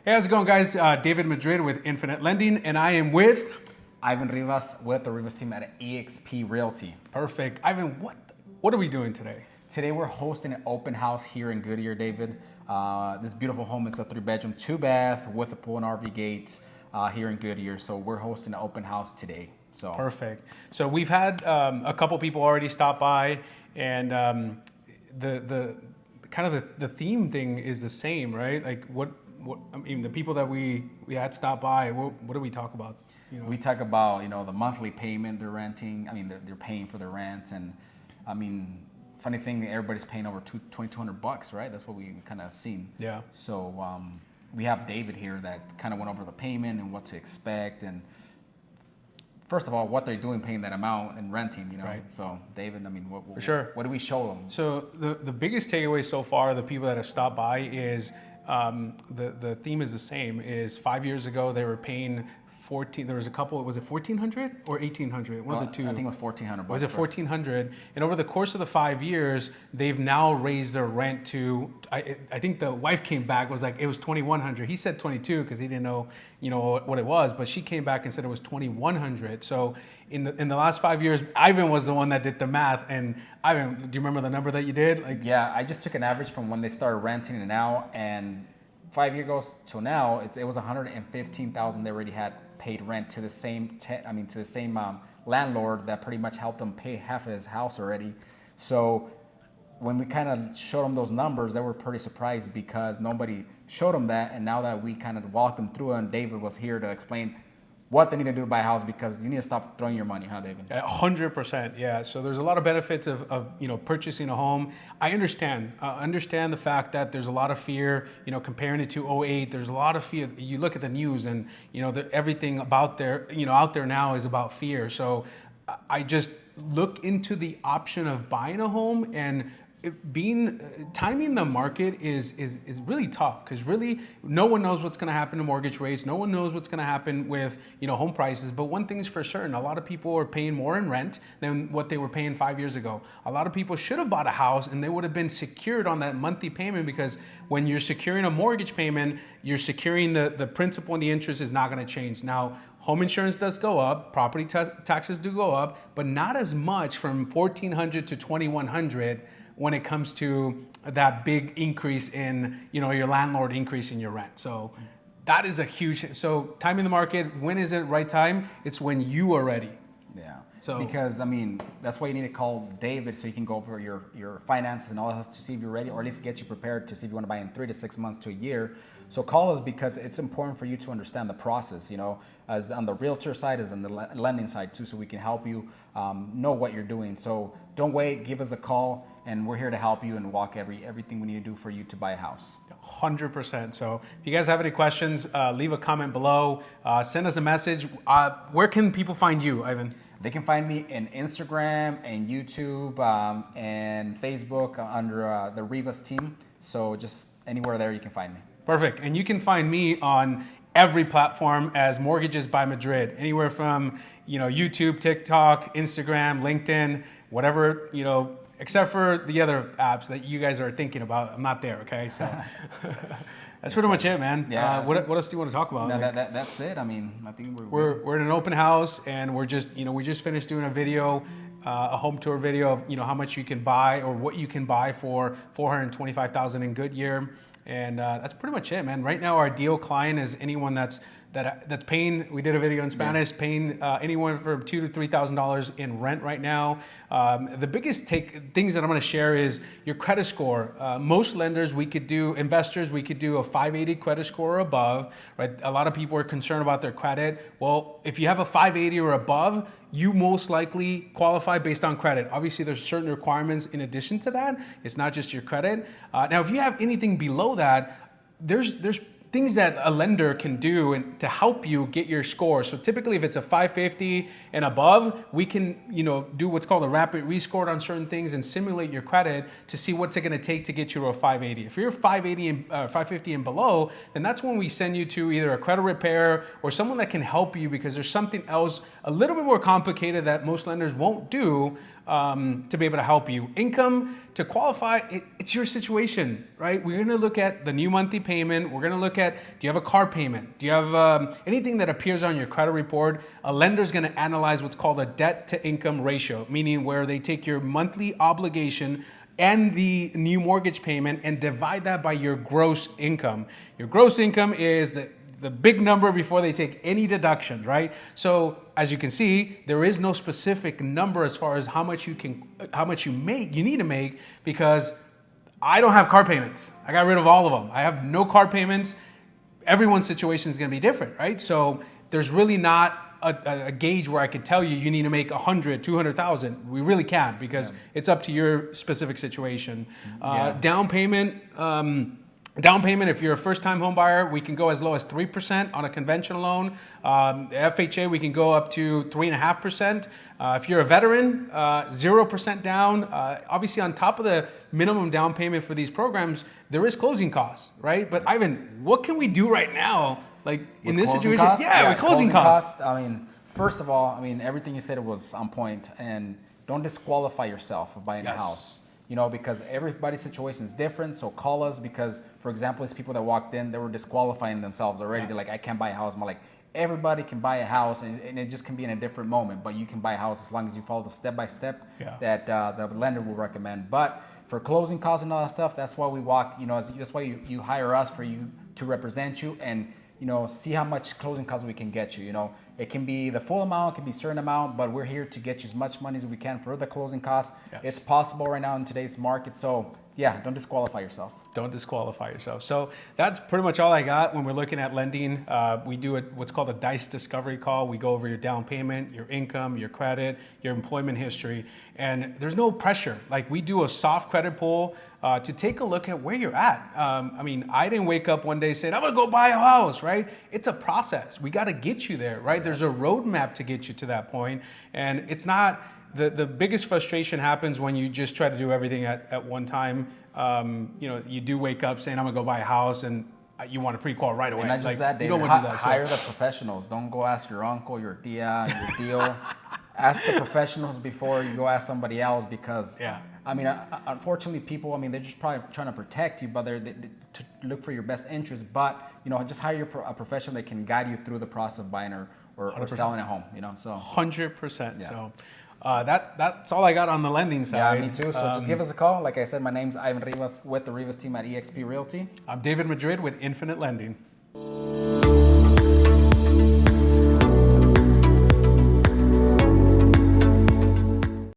Hey, how's it going, guys? David Madrid with Infinite Lending, and I am with Ivan Rivas with the Rivas team at EXP Realty. Perfect. Ivan, what are we doing today? Today we're hosting an open house here in Goodyear, David. This beautiful home is a 3-bedroom, 2-bath with a pool and RV gates here in Goodyear. So we're hosting an open house today. So Perfect. So we've had a couple people already stop by, and the kind of the theme thing is the same, right? Like what I mean, the people that we had stop by, what do we talk about? You know? We talk about the monthly payment they're renting. I mean they're paying for their rent, and I mean funny thing, everybody's paying over $2,200, right? That's what we kind of seen. Yeah. So we have David here that kind of went over the payment and what to expect, and first of all, what they're doing paying that amount and renting, Right. So David, I mean, For sure. What do we show them? So the biggest takeaway so far, the people that have stopped by, is the theme is the same. Is 5 years ago they were paying 14. There was a couple. Was it 1,400 or 1,800? One of the two. I think it was 1,400. Was it 1,400? And over the course of the 5 years, they've now raised their rent to. I think the wife came back, was like it was 2,100. He said 22 because he didn't know what it was, but she came back and said it was 2,100. So in the last 5 years, Ivan was the one that did the math. And Ivan, do you remember the number that you did? Like, yeah, I just took an average from when they started renting and now, and 5 years ago to now, it was 115,000 they already had paid rent to the same landlord that pretty much helped them pay half of his house already. So when we kind of showed them those numbers, they were pretty surprised because nobody showed them that. And now that we kind of walked them through, and David was here to explain what they need to do to buy a house, because you need to stop throwing your money, huh, David? 100%, yeah. So there's a lot of benefits of purchasing a home. I understand the fact that there's a lot of fear. Comparing it to '08, there's a lot of fear. You look at the news, and everything about there, out there now is about fear. So I just look into the option of buying a home, and timing the market is really tough, because really no one knows what's going to happen to mortgage rates. No one knows what's going to happen with home prices. But one thing is for certain: a lot of people are paying more in rent than what they were paying 5 years ago. A lot of people should have bought a house, and they would have been secured on that monthly payment, because when you're securing a mortgage payment, you're securing the principal, and the interest is not going to change. Now, home insurance does go up, property taxes do go up, but not as much from $1,400 to $2,100 when it comes to that big increase in, your landlord increasing your rent. So that is a huge, so timing the market, when is it right time? It's when you are ready. Yeah. So, because, I mean, that's why you need to call David, so you can go over your finances and all that to see if you're ready, or at least get you prepared to see if you want to buy in 3 to 6 months to a year. So call us, because it's important for you to understand the process, as on the realtor side, as on the lending side too, so we can help you know what you're doing. So don't wait, give us a call, and we're here to help you and walk everything we need to do for you to buy a house. 100%. So if you guys have any questions, leave a comment below, send us a message. Where can people find you, Ivan? They can find me in Instagram and YouTube and Facebook under the Rivas team. So just anywhere there you can find me. Perfect. And you can find me on every platform as Mortgages by Madrid, anywhere from YouTube, TikTok, Instagram, LinkedIn, whatever, except for the other apps that you guys are thinking about. I'm not there, okay? So that's pretty much it, man. Yeah. What else do you want to talk about? No, that's it. I mean, I think we're in an open house, and we're just, we just finished doing a video, a home tour video of, how much you can buy, or what you can buy for $425,000 in Goodyear. And that's pretty much it, man. Right now, our ideal client is anyone that's paying. We did a video in Spanish, paying anyone from $2,000 to $3,000 in rent right now. The biggest things that I'm going to share is your credit score. Most lenders, investors, we could do a 580 credit score or above, right? A lot of people are concerned about their credit. Well, if you have a 580 or above, you most likely qualify based on credit. Obviously, there's certain requirements in addition to that. It's not just your credit. Now, if you have anything below that, there's things that a lender can do to help you get your score. So typically, if it's a 550 and above, we can do what's called a rapid rescore on certain things and simulate your credit to see what's it going to take to get you to a 580. If you're 580 and 550 and below, then that's when we send you to either a credit repair or someone that can help you, because there's something else a little bit more complicated that most lenders won't do to be able to help you. Income, to qualify, it's your situation, right? We're going to look at the new monthly payment. We're going to look at, do you have a car payment? Do you have anything that appears on your credit report? A lender's going to analyze what's called a debt to income ratio, meaning where they take your monthly obligation and the new mortgage payment and divide that by your gross income. Your gross income is the big number before they take any deductions, right? So as you can see, there is no specific number as far as how much you need to make, because I don't have car payments. I got rid of all of them. I have no car payments. Everyone's situation is going to be different, right? So there's really not a gauge where I could tell you need to make 100, 200,000. We really can't, because it's up to your specific situation. Down payment, if you're a first-time home buyer, we can go as low as 3% on a conventional loan. FHA, we can go up to 3.5%. If you're a veteran, 0% down. Obviously, on top of the minimum down payment for these programs, there is closing costs, right? But Ivan, what can we do right now, like in this situation? With closing costs. I mean, first of all, everything you said was on point, and don't disqualify yourself of buying a house. Because everybody's situation is different. So call us, because, for example, it's people that walked in, they were disqualifying themselves already. They're like, I can't buy a house. I'm like, everybody can buy a house, and it just can be in a different moment. But you can buy a house as long as you follow the step-by-step that the lender will recommend. But for closing costs and all that stuff, that's why we walk, that's why you hire us, for you to represent you and, see how much closing costs we can get you. It can be the full amount, it can be a certain amount, but we're here to get you as much money as we can for the closing costs. It's possible right now in today's market. So don't disqualify yourself. Don't disqualify yourself. So that's pretty much all I got when we're looking at lending. We do what's called a DICE discovery call. We go over your down payment, your income, your credit, your employment history, and there's no pressure. Like, we do a soft credit pull to take a look at where you're at. I didn't wake up one day saying, I'm gonna go buy a house, right? It's a process. We gotta get you there, right? There's a roadmap to get you to that point, and it's not, the biggest frustration happens when you just try to do everything at one time. You do wake up saying, I'm gonna go buy a house, and you want to pre-qual right away. And not just that, David, you don't want to do that. Hire the professionals. Don't go ask your uncle, your tia, your tío. Ask the professionals before you go ask somebody else, because unfortunately, people, they're just probably trying to protect you, but they're to look for your best interest. But just hire a professional that can guide you through the process of buying or selling a home. So 100%. So that's all I got on the lending side. Yeah, me too. So just give us a call. Like I said, my name's Ivan Rivas with the Rivas team at eXp Realty. I'm David Madrid with Infinite Lending.